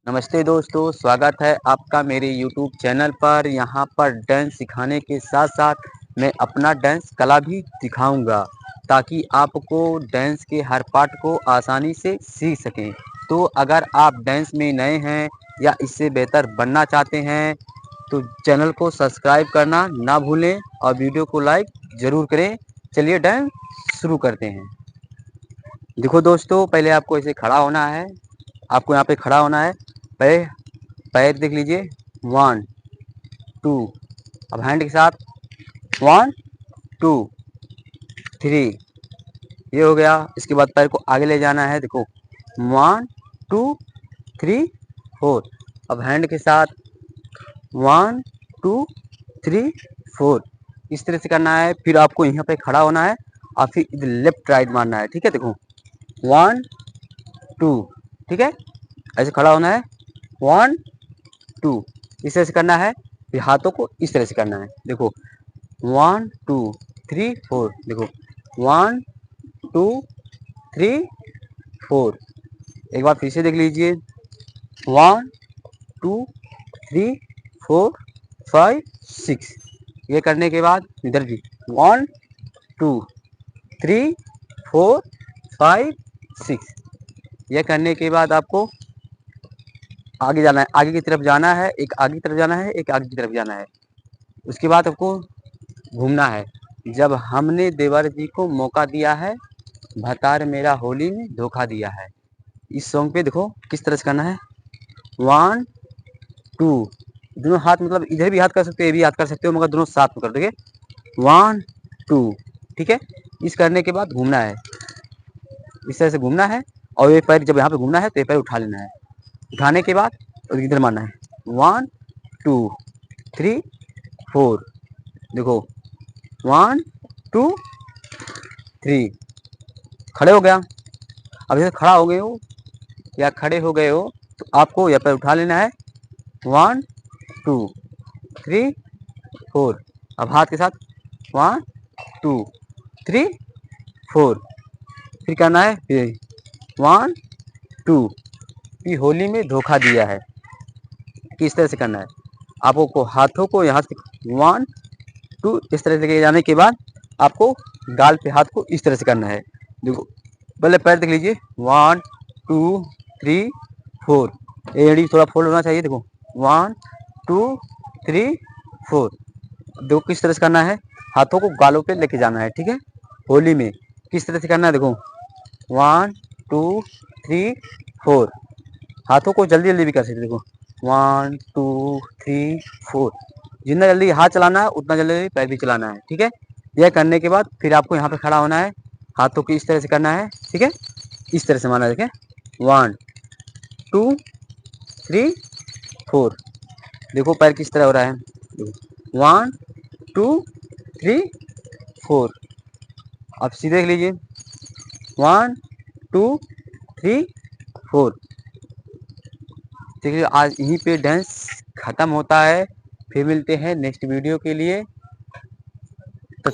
नमस्ते दोस्तों, स्वागत है आपका मेरे यूट्यूब चैनल पर। यहाँ पर डांस सिखाने के साथ साथ मैं अपना डांस कला भी दिखाऊंगा ताकि आपको डांस के हर पार्ट को आसानी से सीख सकें। तो अगर आप डांस में नए हैं या इससे बेहतर बनना चाहते हैं तो चैनल को सब्सक्राइब करना ना भूलें और वीडियो को लाइक ज़रूर करें। चलिए डांस शुरू करते हैं। देखो दोस्तों, पहले आपको ऐसे खड़ा होना है। आपको यहाँ पे खड़ा होना है। पैर पैर देख लीजिए। 1 2। अब हैंड के साथ 1 2 3। ये हो गया। इसके बाद पैर को आगे ले जाना है। देखो 1 2 3 4। अब हैंड के साथ 1 2 3 4। इस तरह से करना है। फिर आपको यहाँ पे खड़ा होना है और फिर इधर लेफ्ट राइट मारना है। ठीक है, देखो 1 2। ठीक है, ऐसे खड़ा होना है। 1 2 इस तरह से करना है। फिर हाथों को इस तरह से करना है। देखो 1 2 3 4। देखो 1 2 3 4। एक बार फिर से देख लीजिए। 1 2 3 4 5 6। ये करने के बाद इधर भी 1 2 3 4 5 6। ये करने के बाद आपको आगे जाना है। आगे की तरफ जाना है। एक आगे की तरफ जाना है, एक आगे की तरफ जाना है। उसके बाद आपको घूमना है। जब हमने देवर जी को मौका दिया है, भतार मेरा होली में धोखा दिया है। इस सॉन्ग पे देखो किस तरह से करना है। 1 2। दोनों हाथ, मतलब इधर भी हाथ कर सकते हो, ये भी हाथ कर सकते हो, मगर दोनों साथ में कर दोगे। 1 2। ठीक है, इस करने के बाद घूमना है। इस तरह से घूमना है। और ये पैर जब यहाँ पे घूमना है तो ये पैर उठा लेना है। उठाने के बाद इधर मारना है। 1 2 3 4। देखो 1 2 3। खड़े हो गया। अब जैसे खड़ा हो गए हो या खड़े हो गए हो तो आपको यहाँ पर उठा लेना है। 1 2 3 4। अब हाथ के साथ 1 2 3 4। फिर करना है। फिर 1 2। फिर होली में धोखा दिया है। किस तरह से करना है। आपको हाथों को यहाँ से 1 2 इस तरह से लेके जाने के बाद आपको गाल पे हाथ को इस तरह से करना है। देखो पहले पैर देख लीजिए। 1 2 3 4। एड़ी थोड़ा फोल्ड होना चाहिए। देखो 1 2 3 4। देखो किस तरह से करना है। हाथों को गालों पे लेके जाना है। ठीक है, होली में किस तरह से करना है। देखो 1 2 3 4। हाथों को जल्दी जल्दी भी कर सकते। देखो 1 2 3 4। जितना जल्दी हाथ चलाना है उतना जल्दी पैर भी चलाना है। ठीक है, यह करने के बाद फिर आपको यहाँ पे खड़ा होना है। हाथों को इस तरह से करना है। ठीक है, इस तरह से माना। देखें 1 2 3 4। देखो पैर किस तरह हो रहा है। 1 2 3 4। अब सीधे देख लीजिए। 1 2 3 4। देखिए आज यहीं पे डांस खत्म होता है। फिर मिलते हैं नेक्स्ट वीडियो के लिए। तो